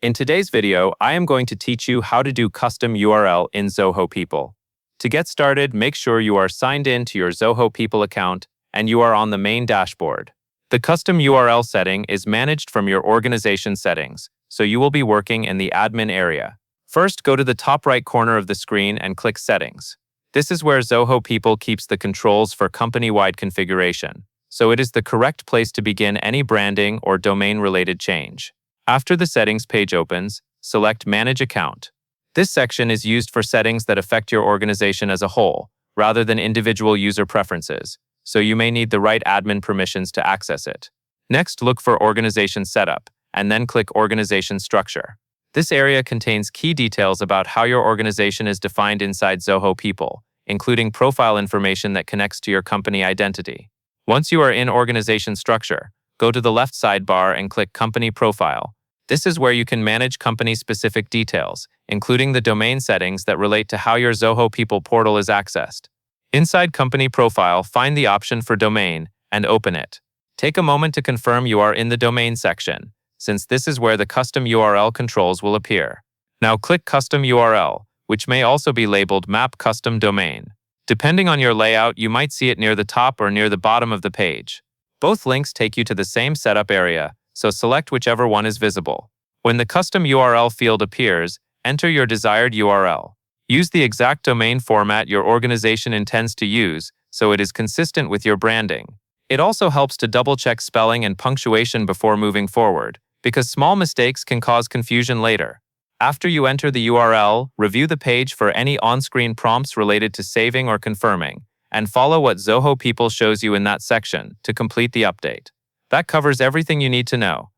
In today's video, I am going to teach you how to do custom URL in Zoho People. To get started, make sure you are signed in to your Zoho People account and you are on the main dashboard. The custom URL setting is managed from your organization settings, so you will be working in the admin area. First, go to the top right corner of the screen and click Settings. This is where Zoho People keeps the controls for company-wide configuration, so it is the correct place to begin any branding or domain-related change. After the settings page opens, select Manage Account. This section is used for settings that affect your organization as a whole, rather than individual user preferences, so you may need the right admin permissions to access it. Next, look for Organization Setup, and then click Organization Structure. This area contains key details about how your organization is defined inside Zoho People, including profile information that connects to your company identity. Once you are in Organization Structure, go to the left sidebar and click Company Profile. This is where you can manage company-specific details, including the domain settings that relate to how your Zoho People portal is accessed. Inside Company Profile, find the option for Domain and open it. Take a moment to confirm you are in the Domain section, since this is where the custom URL controls will appear. Now click Custom URL, which may also be labeled Map Custom Domain. Depending on your layout, you might see it near the top or near the bottom of the page. Both links take you to the same setup area, so select whichever one is visible. When the custom URL field appears, enter your desired URL. Use the exact domain format your organization intends to use, so it is consistent with your branding. It also helps to double-check spelling and punctuation before moving forward, because small mistakes can cause confusion later. After you enter the URL, review the page for any on-screen prompts related to saving or confirming, and follow what Zoho People shows you in that section to complete the update. That covers everything you need to know.